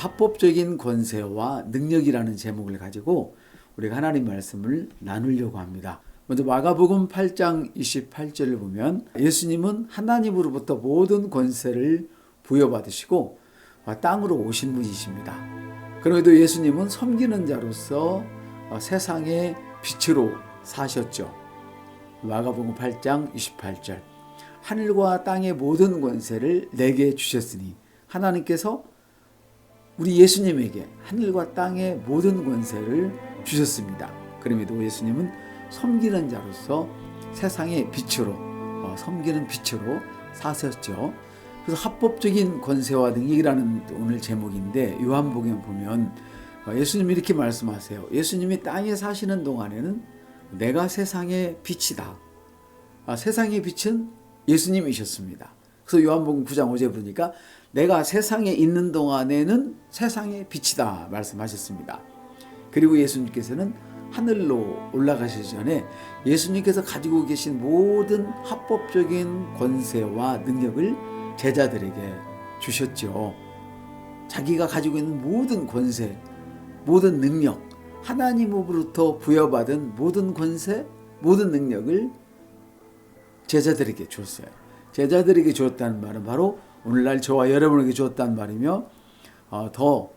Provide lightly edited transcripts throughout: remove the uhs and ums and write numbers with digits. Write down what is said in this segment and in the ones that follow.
합법적인 권세와 능력이라는 제목을 가지고 우리가 하나님 말씀을 나누려고 합니다. 먼저 마가복음 8장 28절을 보면 예수님은 하나님으로부터 모든 권세를 부여받으시고 땅으로 오신 분이십니다. 그럼에도 예수님은 섬기는 자로서 세상의 빛으로 사셨죠. 마가복음 8장 28절 하늘과 땅의 모든 권세를 내게 주셨으니 하나님께서 우리 예수님에게 하늘과 땅의 모든 권세를 주셨습니다. 그럼에도 예수님은 섬기는 자로서 세상의 빛으로 섬기는 빛으로 사셨죠. 그래서 합법적인 권세와 능력이라는 오늘 제목인데 요한복음에 보면 예수님이 이렇게 말씀하세요. 예수님이 땅에 사시는 동안에는 내가 세상의 빛이다. 세상의 빛은 예수님이셨습니다. 그래서 요한복음 9장 5절 보니까 내가 세상에 있는 동안에는 세상의 빛이다 말씀하셨습니다. 그리고 예수님께서는 하늘로 올라가시기 전에 예수님께서 가지고 계신 모든 합법적인 권세와 능력을 제자들에게 주셨죠. 자기가 가지고 있는 모든 권세, 모든 능력, 하나님으로부터 부여받은 모든 권세, 모든 능력을 제자들에게 주었어요. 제자들에게 주었다는 말은 바로 오늘날 저와 여러분에게 주었다는 말이며 더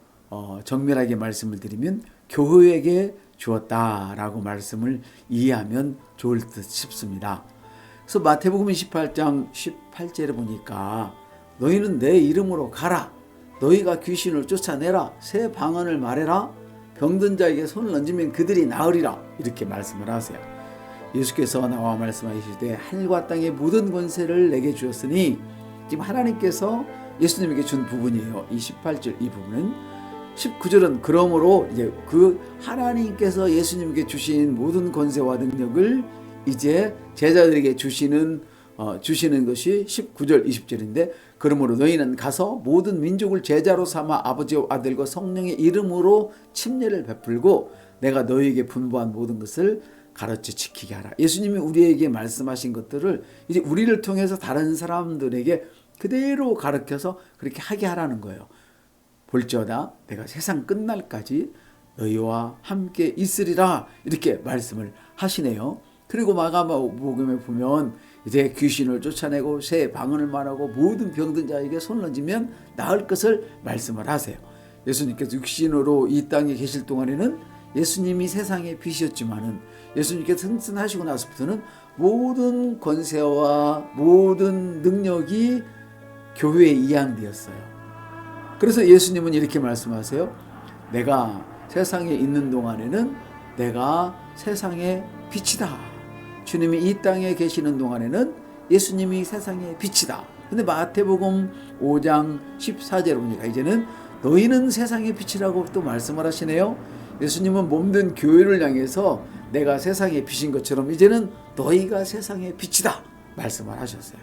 정밀하게 말씀을 드리면 교회에게 주었다라고 말씀을 이해하면 좋을 듯 싶습니다. 그래서 마태복음 28장 18절에 보니까 너희는 내 이름으로 가라. 너희가 귀신을 쫓아내라. 새 방언을 말해라. 병든 자에게 손을 얹으면 그들이 나으리라. 이렇게 말씀을 하세요. 예수께서 나와 말씀하시되 하늘과 땅의 모든 권세를 내게 주었으니 지금 하나님께서 예수님에게 준 부분이에요. 이 18절 이 부분은 19절은 그러므로 이제 그 하나님께서 예수님께 주신 모든 권세와 능력을 이제 제자들에게 주시는 것이 19절 20절인데 그러므로 너희는 가서 모든 민족을 제자로 삼아 아버지와 아들과 성령의 이름으로 침례를 베풀고 내가 너희에게 분부한 모든 것을 가르쳐 지키게 하라. 예수님이 우리에게 말씀하신 것들을 이제 우리를 통해서 다른 사람들에게 그대로 가르쳐서 그렇게 하게 하라는 거예요. 볼지어다 내가 세상 끝날까지 너희와 함께 있으리라 이렇게 말씀을 하시네요. 그리고 마가복음에 보면 이제 귀신을 쫓아내고 새 방언을 말하고 모든 병든 자에게 손을 얹으면 나을 것을 말씀을 하세요. 예수님께서 육신으로 이 땅에 계실 동안에는 예수님이 세상의 빛이었지만은 예수님께서 승천하시고 나서부터는 모든 권세와 모든 능력이 교회에 이양되었어요. 그래서 예수님은 이렇게 말씀하세요. 내가 세상에 있는 동안에는 내가 세상의 빛이다. 주님이 이 땅에 계시는 동안에는 예수님이 세상의 빛이다. 근데 마태복음 5장 14절에 보니까 이제는 너희는 세상의 빛이라고 또 말씀을 하시네요. 예수님은 몸된 교회를 향해서 내가 세상의 빛인 것처럼 이제는 너희가 세상의 빛이다 말씀을 하셨어요.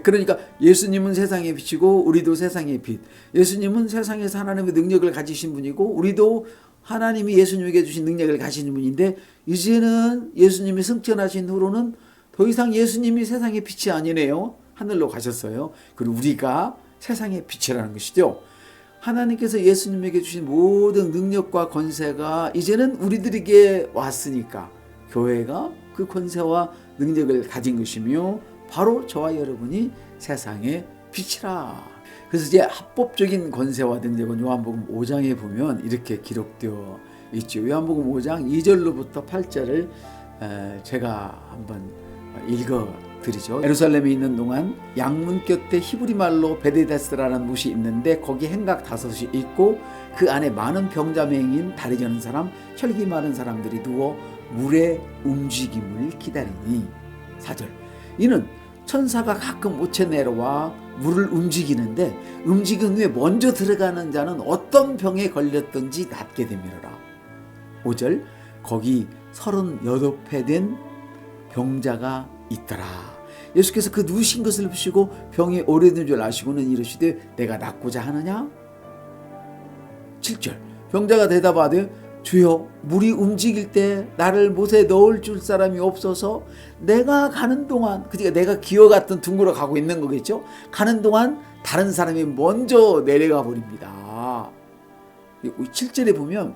그러니까 예수님은 세상의 빛이고 우리도 세상의 빛. 예수님은 세상에서 하나님의 능력을 가지신 분이고 우리도 하나님이 예수님에게 주신 능력을 가지는 분인데 이제는 예수님이 승천하신 후로는 더 이상 예수님이 세상의 빛이 아니네요. 하늘로 가셨어요. 그리고 우리가 세상의 빛이라는 것이죠. 하나님께서 예수님에게 주신 모든 능력과 권세가 이제는 우리들에게 왔으니까 교회가 그 권세와 능력을 가진 것이며 바로 저와 여러분이 세상의 빛이라. 그래서 이제 합법적인 권세와 능력은 요한복음 5장에 보면 이렇게 기록되어 있죠. 요한복음 5장 2절로부터 8절을 제가 한번 읽어드리죠. 예루살렘에 있는 동안 양문 곁에 히브리 말로 베데데스라는 못이 있는데 거기 행각 5이 있고 그 안에 많은 병자맹인 다리 저는 사람 혈기 많은 사람들이 누워 물의 움직임을 기다리니 4절 이는 천사가 가끔 옷에 내려와 물을 움직이는데 움직인 후에 먼저 들어가는 자는 어떤 병에 걸렸든지 낫게 되미러라. 5절 거기 38회 된 병자가 있더라. 예수께서 그 누우신 것을 보시고 병이 오래된 줄 아시고는 이르시되 내가 낫고자 하느냐? 7절 병자가 대답하되 주여 물이 움직일 때 나를 못에 넣을 줄 사람이 없어서 내가 가는 동안 그러니까 내가 기어 같은 둥그러 가고 있는 거겠죠. 가는 동안 다른 사람이 먼저 내려가 버립니다. 7절에 보면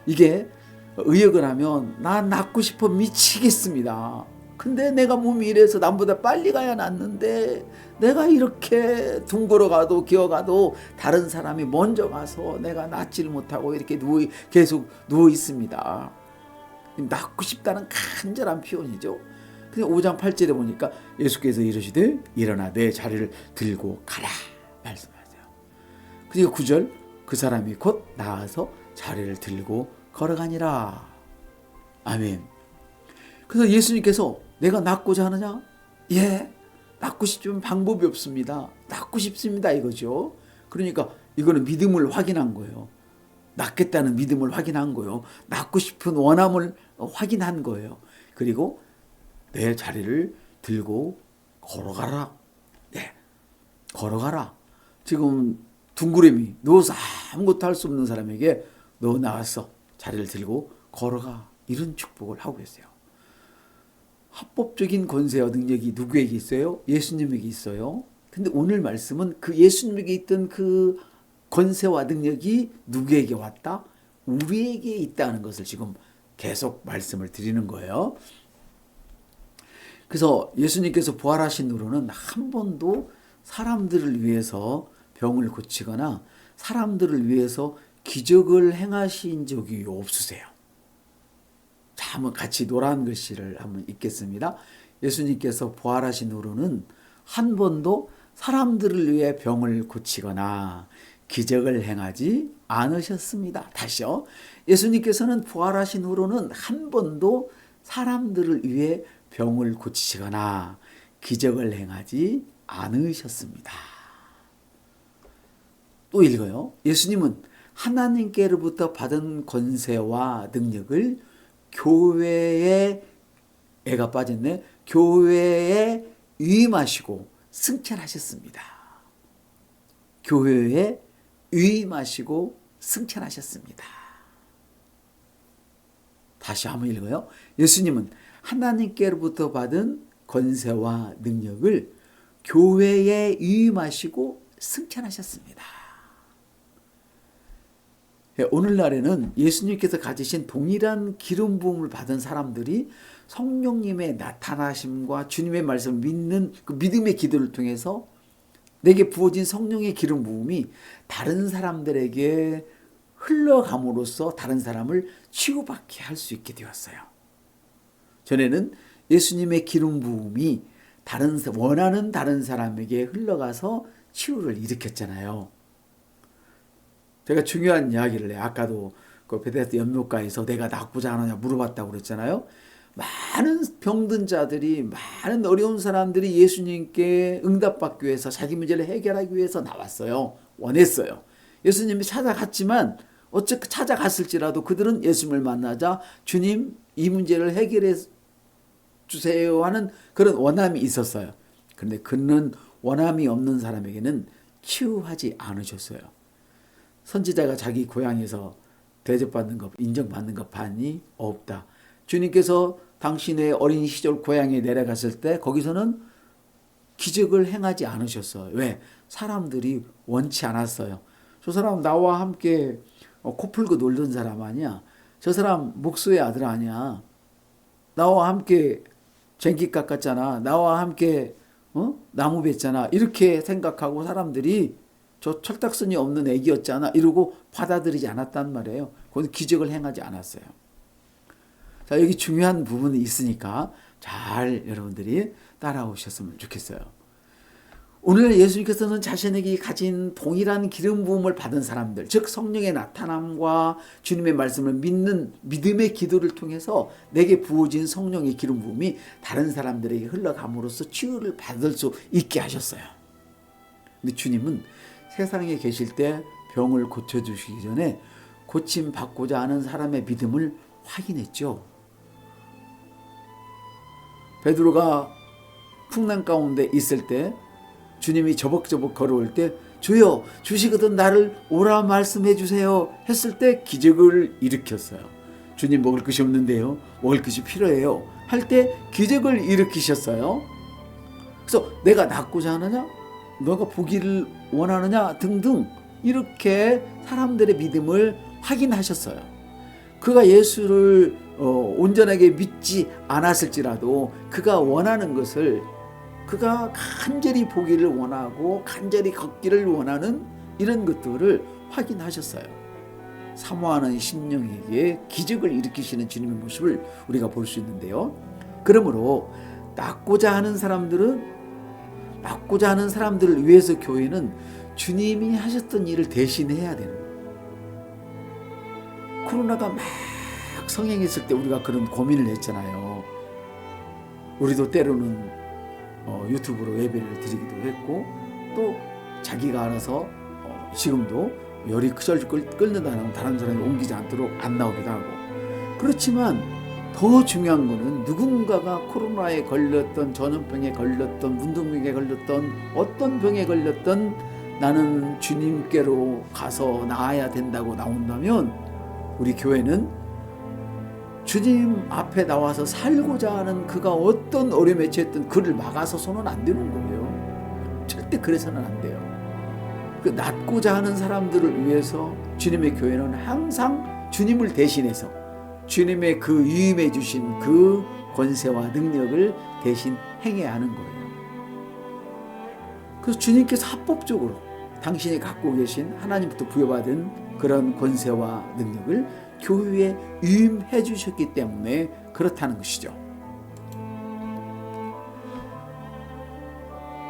이게 의역을 하면 나 낫고 싶어 미치겠습니다. 근데 내가 몸이 이래서 남보다 빨리 가야 낫는데 내가 이렇게 둥그러 가도 기어가도 다른 사람이 먼저 가서 내가 낫지를 못하고 이렇게 계속 누워 있습니다. 낫고 싶다는 간절한 표현이죠. 근데 5장 8절에 보니까 예수께서 이르시되 일어나 내 자리를 들고 가라 말씀하세요. 그러니까 9절 그 사람이 곧 나아서 자리를 들고 걸어가니라. 아멘. 그래서 예수님께서 내가 낫고자 하느냐? 예, 낫고 싶지만 방법이 없습니다. 낫고 싶습니다 이거죠. 그러니까 이거는 믿음을 확인한 거예요. 낫겠다는 믿음을 확인한 거예요. 낫고 싶은 원함을 확인한 거예요. 그리고 내 자리를 들고 걸어가라. 네, 걸어가라. 지금 둥그레미 누워서 아무것도 할 수 없는 사람에게 너 나왔어. 자리를 들고 걸어가. 이런 축복을 하고 계세요. 합법적인 권세와 능력이 누구에게 있어요? 예수님에게 있어요. 근데 오늘 말씀은 그 예수님에게 있던 그 권세와 능력이 누구에게 왔다? 우리에게 있다는 것을 지금 계속 말씀을 드리는 거예요. 그래서 예수님께서 부활하신 후로는 한 번도 사람들을 위해서 병을 고치거나 사람들을 위해서 기적을 행하신 적이 없으세요. 자, 한번 같이 노란 글씨를 한번 읽겠습니다. 예수님께서 부활하신 후로는 한 번도 사람들을 위해 병을 고치거나 기적을 행하지 않으셨습니다. 다시요. 예수님께서는 부활하신 후로는 한 번도 사람들을 위해 병을 고치시거나 기적을 행하지 않으셨습니다. 또 읽어요. 예수님은 하나님께로부터 받은 권세와 능력을 교회에 애가 빠졌네. 교회에 위임하시고 승천하셨습니다. 교회에 위임하시고 승천하셨습니다. 다시 한번 읽어요. 예수님은 하나님께로부터 받은 권세와 능력을 교회에 위임하시고 승천하셨습니다. 오늘날에는 예수님께서 가지신 동일한 기름 부음을 받은 사람들이 성령님의 나타나심과 주님의 말씀을 믿는 그 믿음의 기도를 통해서 내게 부어진 성령의 기름 부음이 다른 사람들에게 흘러감으로써 다른 사람을 치유받게 할 수 있게 되었어요. 전에는 예수님의 기름 부음이 원하는 다른 사람에게 흘러가서 치유를 일으켰잖아요. 제가 중요한 이야기를 해요. 아까도 그 베데스다 연못가에서 내가 낫고자 하느냐 물어봤다고 그랬잖아요. 많은 병든 자들이, 많은 어려운 사람들이 예수님께 응답받기 위해서 자기 문제를 해결하기 위해서 나왔어요. 원했어요. 예수님이 찾아갔지만 어차피 찾아갔을지라도 그들은 예수님을 만나자 주님 이 문제를 해결해 주세요 하는 그런 원함이 있었어요. 그런데 그는 원함이 없는 사람에게는 치유하지 않으셨어요. 선지자가 자기 고향에서 대접받는 것, 인정받는 것 반이 없다. 주님께서 당신의 어린 시절 고향에 내려갔을 때 거기서는 기적을 행하지 않으셨어요. 왜? 사람들이 원치 않았어요. 저 사람 나와 함께 코 풀고 놀던 사람 아니야. 저 사람 목수의 아들 아니야. 나와 함께 쟁기 깎았잖아. 나와 함께 나무 뱄잖아. 이렇게 생각하고 사람들이 저 철딱선이 없는 애기였잖아. 이러고 받아들이지 않았단 말이에요. 그건 기적을 행하지 않았어요. 자, 여기 중요한 부분이 있으니까 잘 여러분들이 따라오셨으면 좋겠어요. 오늘 예수님께서는 자신에게 가진 동일한 기름 부음을 받은 사람들, 즉 성령의 나타남과 주님의 말씀을 믿는 믿음의 기도를 통해서 내게 부어진 성령의 기름 부음이 다른 사람들에게 흘러감으로써 치유를 받을 수 있게 하셨어요. 근데 주님은 세상에 계실 때 병을 고쳐주시기 전에 고침 받고자 하는 사람의 믿음을 확인했죠. 베드로가 풍랑 가운데 있을 때 주님이 저벅저벅 걸어올 때 주여 주시거든 나를 오라 말씀해 주세요 했을 때 기적을 일으켰어요. 주님 먹을 것이 없는데요. 먹을 것이 필요해요. 할 때 기적을 일으키셨어요. 그래서 내가 낫고자 하느냐? 너가 보기를 원하느냐? 등등 이렇게 사람들의 믿음을 확인하셨어요. 그가 예수를 온전하게 믿지 않았을지라도 그가 원하는 것을, 그가 간절히 보기를 원하고 간절히 걷기를 원하는 이런 것들을 확인하셨어요. 사모하는 심령에게 기적을 일으키시는 주님의 모습을 우리가 볼 수 있는데요. 그러므로 낫고자 하는 사람들을 위해서 교회는 주님이 하셨던 일을 대신해야 되는 거예요. 코로나가 막 성행했을 때 우리가 그런 고민을 했잖아요. 우리도 때로는 유튜브로 예배를 드리기도 했고, 또 자기가 알아서 지금도 열이 그절 끓는다는 다른 사람이 옮기지 않도록 안 나오기도 하고. 그렇지만 더 중요한 거는 누군가가 코로나에 걸렸던, 전염병에 걸렸던, 문둥병에 걸렸던, 어떤 병에 걸렸던 나는 주님께로 가서 나아야 된다고 나온다면 우리 교회는 주님 앞에 나와서 살고자 하는 그가 어떤 어려움에 처했든 그를 막아서서는 안 되는 거예요. 절대 그래서는 안 돼요. 그 낫고자 하는 사람들을 위해서 주님의 교회는 항상 주님을 대신해서 주님의 그 위임해 주신 그 권세와 능력을 대신 행해야 하는 거예요. 그래서 주님께서 합법적으로 당신이 갖고 계신 하나님부터 부여받은 그런 권세와 능력을 교회에 위임해 주셨기 때문에 그렇다는 것이죠.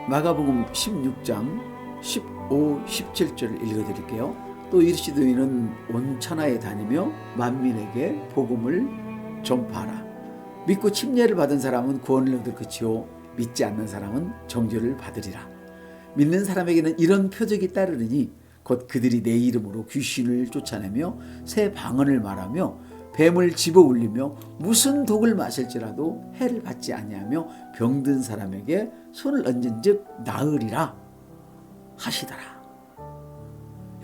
마가복음 16장 15, 17절을 읽어드릴게요. 또 이르시되 온 천하에 다니며 만민에게 복음을 전파하라. 믿고 침례를 받은 사람은 구원을 얻을 것이요 믿지 않는 사람은 정죄를 받으리라. 믿는 사람에게는 이런 표적이 따르리니 곧 그들이 내 이름으로 귀신을 쫓아내며 새 방언을 말하며 뱀을 집어 울리며 무슨 독을 마실지라도 해를 받지 아니하며 병든 사람에게 손을 얹은즉 나으리라 하시더라.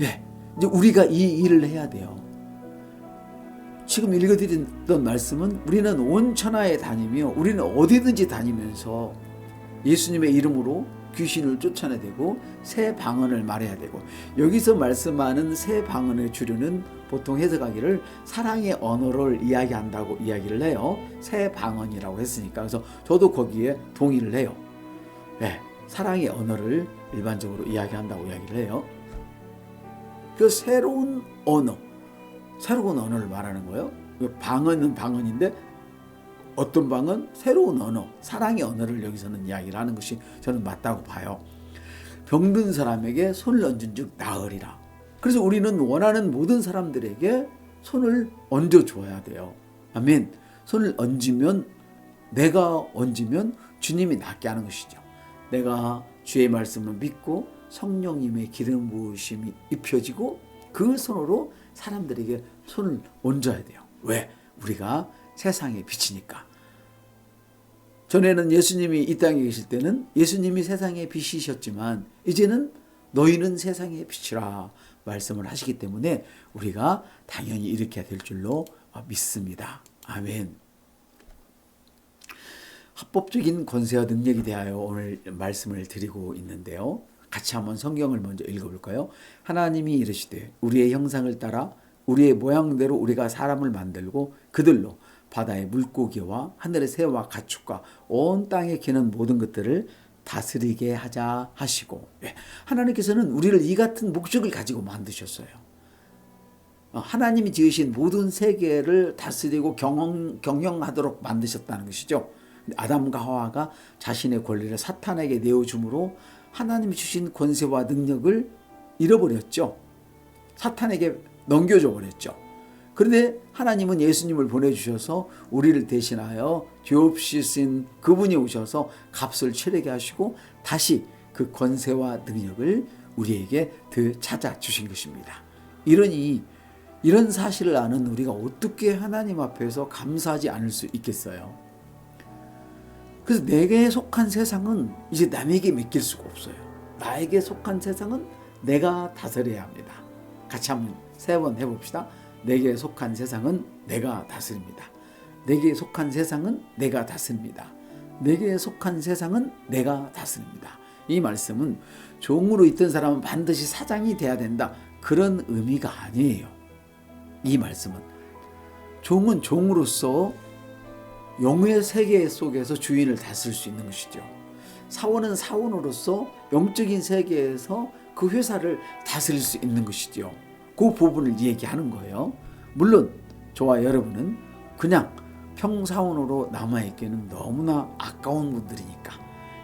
예, 이제 우리가 이 일을 해야 돼요. 지금 읽어드렸던 말씀은 우리는 온 천하에 다니며 우리는 어디든지 다니면서 예수님의 이름으로 귀신을 쫓아내되고 새 방언을 말해야 되고, 여기서 말씀하는 새 방언의 주류는 보통 해석하기를 사랑의 언어를 이야기한다고 이야기를 해요. 새 방언이라고 했으니까. 그래서 저도 거기에 동의를 해요. 네, 사랑의 언어를 일반적으로 이야기한다고 이야기를 해요. 그 새로운 언어를 말하는 거예요. 방언은 방언인데 어떤 방언? 새로운 언어, 사랑의 언어를 여기서는 이야기를 하는 것이 저는 맞다고 봐요. 병든 사람에게 손을 얹은 즉 나으리라. 그래서 우리는 원하는 모든 사람들에게 손을 얹어줘야 돼요. 아멘. 손을 얹으면, 내가 얹으면 주님이 낫게 하는 것이죠. 내가 주의 말씀을 믿고 성령님의 기름 부으심이 입혀지고 그 손으로 사람들에게 손을 얹어야 돼요. 왜? 우리가 세상의 빛이니까. 전에는 예수님이 이 땅에 계실 때는 예수님이 세상의 빛이셨지만 이제는 너희는 세상의 빛이라 말씀을 하시기 때문에 우리가 당연히 이렇게 될 줄로 믿습니다. 아멘. 합법적인 권세와 능력에 대하여 오늘 말씀을 드리고 있는데요. 같이 한번 성경을 먼저 읽어볼까요? 하나님이 이르시되 우리의 형상을 따라 우리의 모양대로 우리가 사람을 만들고 그들로 바다의 물고기와 하늘의 새와 가축과 온 땅에 기는 모든 것들을 다스리게 하자 하시고, 하나님께서는 우리를 이 같은 목적을 가지고 만드셨어요. 하나님이 지으신 모든 세계를 다스리고 경영하도록 만드셨다는 것이죠. 아담과 하와가 자신의 권리를 사탄에게 내어줌으로 하나님이 주신 권세와 능력을 잃어버렸죠. 사탄에게 넘겨줘 버렸죠. 그런데 하나님은 예수님을 보내주셔서 우리를 대신하여 죄 없이 쓴 그분이 오셔서 값을 치르게 하시고 다시 그 권세와 능력을 우리에게 되찾아주신 것입니다. 이런 사실을 아는 우리가 어떻게 하나님 앞에서 감사하지 않을 수 있겠어요? 그래서 내게 속한 세상은 이제 남에게 맡길 수가 없어요. 나에게 속한 세상은 내가 다스려야 합니다. 같이 한번 3번 해봅시다. 내게 속한 세상은 내가 다스립니다. 내게 속한 세상은 내가 다스립니다. 내게 속한 세상은 내가 다스립니다. 이 말씀은 종으로 있던 사람은 반드시 사장이 돼야 된다, 그런 의미가 아니에요. 이 말씀은 종은 종으로서 영의 세계 속에서 주인을 다스릴 수 있는 것이죠. 사원은 사원으로서 영적인 세계에서 그 회사를 다스릴 수 있는 것이죠. 그 부분을 얘기하는 거예요. 물론 저와 여러분은 그냥 평사원으로 남아있기는 너무나 아까운 분들이니까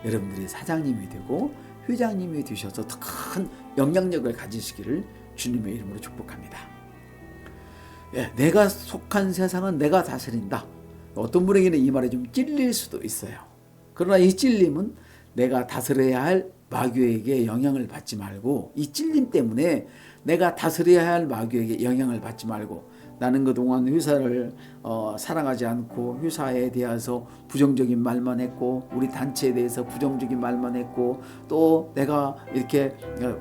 여러분들이 사장님이 되고 회장님이 되셔서 더 큰 영향력을 가지시기를 주님의 이름으로 축복합니다. 내가 속한 세상은 내가 다스린다. 어떤 분에게는 이 말이 좀 찔릴 수도 있어요. 그러나 이 찔림은 내가 다스려야 할 마귀에게 영향을 받지 말고, 이 찔림 때문에 내가 다스려야 할 마귀에게 영향을 받지 말고, 나는 그동안 회사를 사랑하지 않고 회사에 대해서 부정적인 말만 했고, 우리 단체에 대해서 부정적인 말만 했고, 또 내가 이렇게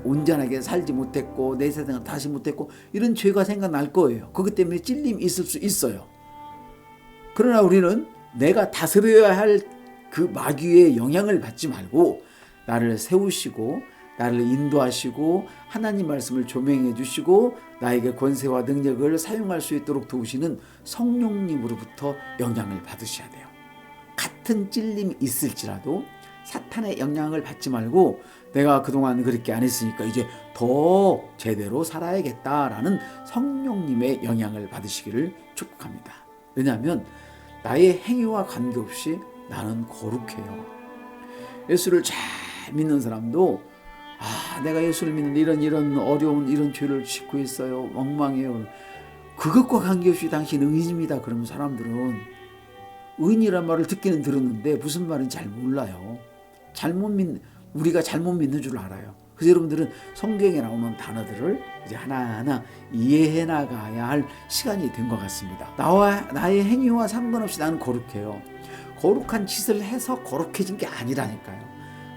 온전하게 살지 못했고 내 세상을 다시 못했고, 이런 죄가 생각날 거예요. 그것 때문에 찔림이 있을 수 있어요. 그러나 우리는 내가 다스려야 할 그 마귀의 영향을 받지 말고, 나를 세우시고 나를 인도하시고 하나님 말씀을 조명해 주시고 나에게 권세와 능력을 사용할 수 있도록 도우시는 성령님으로부터 영향을 받으셔야 돼요. 같은 찔림이 있을지라도 사탄의 영향을 받지 말고, 내가 그동안 그렇게 안 했으니까 이제 더 제대로 살아야겠다라는 성령님의 영향을 받으시기를 축복합니다. 왜냐하면 나의 행위와 관계없이 나는 거룩해요. 예수를 잘 믿는 사람도 내가 예수를 믿는 이런 어려운 이런 죄를 짓고 있어요. 엉망해요. 그것과 관계없이 당신은 의인입니다. 그러면 사람들은 의인이란 말을 듣기는 들었는데 무슨 말인지 잘 몰라요. 우리가 잘못 믿는 줄 알아요. 그래서 여러분들은 성경에 나오는 단어들을 이제 하나하나 이해해 나가야 할 시간이 된 것 같습니다. 나의 행위와 상관없이 나는 거룩해요. 거룩한 짓을 해서 거룩해진 게 아니라니까요.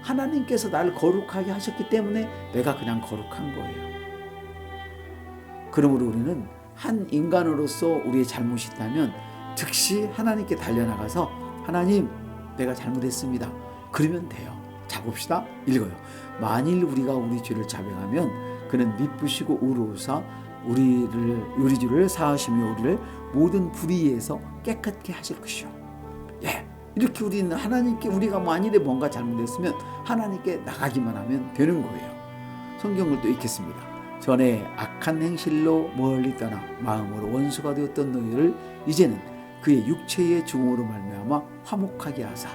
하나님께서 나를 거룩하게 하셨기 때문에 내가 그냥 거룩한 거예요. 그러므로 우리는 한 인간으로서 우리의 잘못이 있다면 즉시 하나님께 달려나가서 하나님, 내가 잘못했습니다. 그러면 돼요. 자, 봅시다. 읽어요. 만일 우리가 우리 죄를 자백하면 그는 미쁘시고 의로우사 우리 죄를 사하시며 우리를 모든 불의에서 깨끗게 하실 것이요. 이렇게 우리는 하나님께, 우리가 만일에 뭔가 잘못했으면 하나님께 나가기만 하면 되는 거예요. 성경을 또 읽겠습니다. 전에 악한 행실로 멀리 떠나 마음으로 원수가 되었던 너희를 이제는 그의 육체의 죽음으로 말미암아 화목하게 하사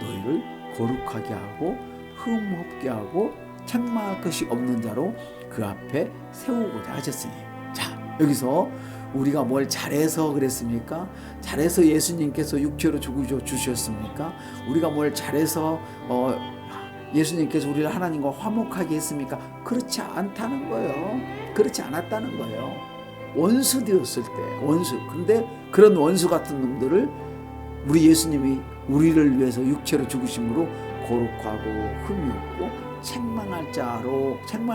너희를 거룩하게 하고 흠 없게 하고 책망할 것이 없는 자로 그 앞에 세우고자 하셨으니. 자, 여기서 우리가 뭘 잘해서 그랬습니까? 잘해서 예수님께서 육체로 죽으셨습니까? 우리가 뭘 잘해서 예수님께서 우리를 하나님과 화목하게 했습니까? 그렇지 않다는 거예요. 그렇지 않았다는 거예요. 원수 되었을 때, 원수. 근데 그런 원수 같은 놈들을 우리 예수님이 우리를 위해서 육체로 죽으심으로 거룩하고 흠이 없고 책망할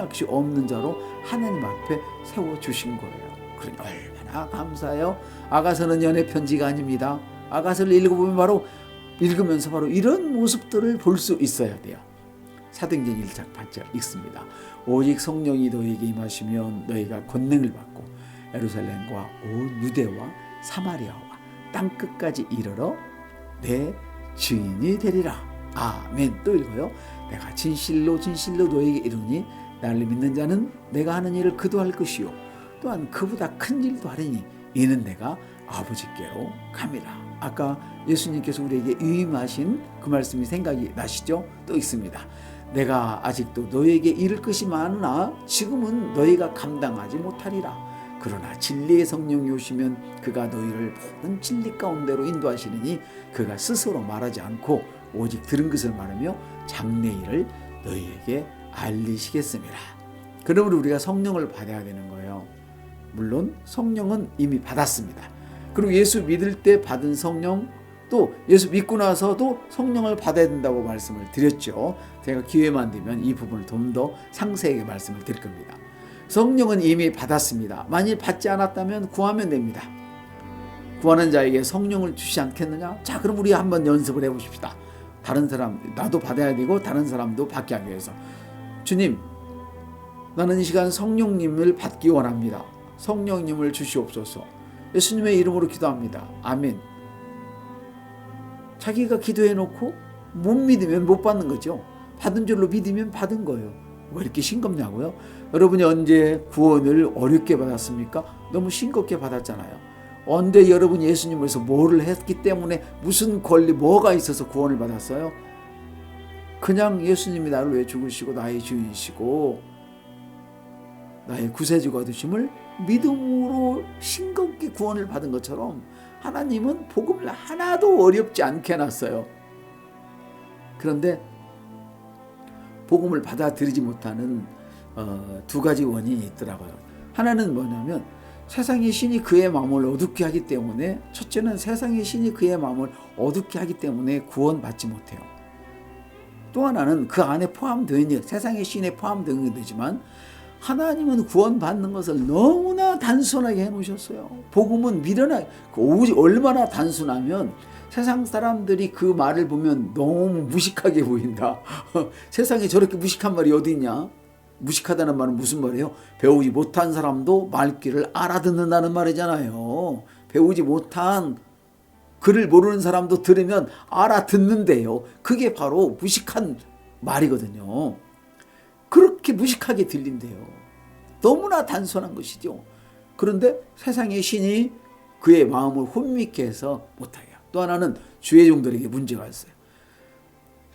것이 없는 자로 하나님 앞에 세워주신 거예요. 그러니 얼마나 감사해요. 아가서는 연애 편지가 아닙니다. 아가서를 읽으면서 바로 이런 모습들을 볼 수 있어야 돼요. 사도행전 1장 8절 읽습니다. 오직 성령이 너희에게 임하시면 너희가 권능을 받고 예루살렘과 온 유대와 사마리아와 땅끝까지 이르러 내 증인이 되리라. 아멘. 또 읽어요. 내가 진실로 너희에게 이르니 나를 믿는 자는 내가 하는 일을 그도 할 것이요 또한 그보다 큰 일도 하리니 이는 내가 아버지께로 감이라. 아까 예수님께서 우리에게 위임하신 그 말씀이 생각이 나시죠? 또 있습니다. 내가 아직도 너희에게 이를 것이 많으나 지금은 너희가 감당하지 못하리라. 그러나 진리의 성령이 오시면 그가 너희를 모든 진리 가운데로 인도하시느니 그가 스스로 말하지 않고 오직 들은 것을 말하며 장래일을 너희에게 알리시겠습니다. 그러므로 우리가 성령을 받아야 되는 거예요. 물론 성령은 이미 받았습니다. 그리고 예수 믿을 때 받은 성령, 또 예수 믿고 나서도 성령을 받아야 된다고 말씀을 드렸죠. 제가 기회만 되면 이 부분을 좀 더 상세하게 말씀을 드릴 겁니다. 성령은 이미 받았습니다. 만일 받지 않았다면 구하면 됩니다. 구하는 자에게 성령을 주시지 않겠느냐? 자, 그럼 우리 한번 연습을 해보십시다. 다른 사람, 나도 받아야 되고 다른 사람도 받게 하기 위해서. 주님, 나는 이 시간 성령님을 받기 원합니다. 성령님을 주시옵소서. 예수님의 이름으로 기도합니다. 아멘. 자기가 기도해놓고 못 믿으면 못 받는 거죠. 받은 줄로 믿으면 받은 거예요. 왜 이렇게 싱겁냐고요? 여러분이 언제 구원을 어렵게 받았습니까? 너무 싱겁게 받았잖아요. 언제 여러분이 예수님으로서 뭐를 했기 때문에 무슨 권리 뭐가 있어서 구원을 받았어요? 그냥 예수님이 나를 위해 죽으시고 나의 주인이시고 나의 구세주가 되심을 믿음으로 싱겁게 구원을 받은 것처럼 하나님은 복음을 하나도 어렵지 않게 해놨어요. 그런데 복음을 받아들이지 못하는 두 가지 원인이 있더라고요. 하나는 뭐냐면 세상의 신이 그의 마음을 어둡게 하기 때문에, 첫째는 세상의 신이 그의 마음을 어둡게 하기 때문에 구원받지 못해요. 또 하나는 그 안에 포함되어 있는 세상의 신에 포함되어 있는 되지만 하나님은 구원받는 것을 너무나 단순하게 해놓으셨어요. 복음은 미련하게, 얼마나 단순하면 세상 사람들이 그 말을 보면 너무 무식하게 보인다. 세상에 저렇게 무식한 말이 어디 있냐? 무식하다는 말은 무슨 말이에요? 배우지 못한 사람도 말귀를 알아듣는다는 말이잖아요. 배우지 못한 글을 모르는 사람도 들으면 알아듣는데요. 그게 바로 무식한 말이거든요. 그렇게 무식하게 들린대요. 너무나 단순한 것이죠. 그런데 세상의 신이 그의 마음을 혼미케 해서 못하게 해요. 또 하나는 주의 종들에게 문제가 있어요.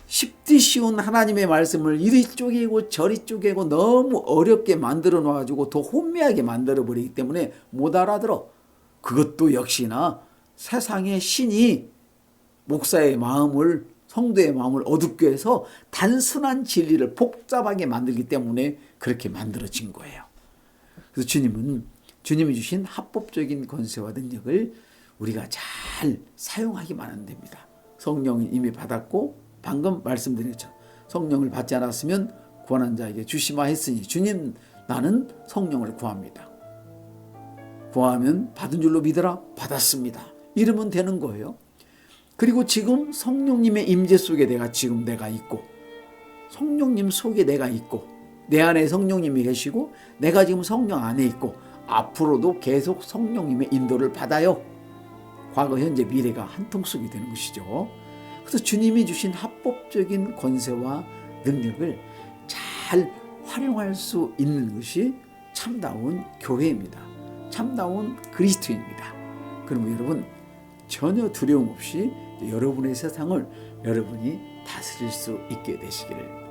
쉽디 쉬운 하나님의 말씀을 이리 쪼개고 저리 쪼개고 너무 어렵게 만들어 놔가지고 더 혼미하게 만들어 버리기 때문에 못 알아들어. 그것도 역시나 세상의 신이 목사의 마음을, 성도의 마음을 어둡게 해서 단순한 진리를 복잡하게 만들기 때문에 그렇게 만들어진 거예요. 그래서 주님은 주님이 주신 합법적인 권세와 능력을 우리가 잘 사용하기만 하면 됩니다. 성령을 이미 받았고 방금 말씀드렸죠. 성령을 받지 않았으면 구원한 자에게 주시마 했으니 주님 나는 성령을 구합니다. 구하면 받은 줄로 믿어라. 받았습니다. 이러면 되는 거예요. 그리고 지금 성령님의 임재 속에 내가 있고 성령님 속에 내가 있고 내 안에 성령님이 계시고 내가 지금 성령 안에 있고 앞으로도 계속 성령님의 인도를 받아요. 과거, 현재, 미래가 한통속이 되는 것이죠. 그래서 주님이 주신 합법적인 권세와 능력을 잘 활용할 수 있는 것이 참다운 교회입니다. 참다운 그리스도입니다. 그러면 여러분 전혀 두려움 없이 여러분의 세상을 여러분이 다스릴 수 있게 되시기를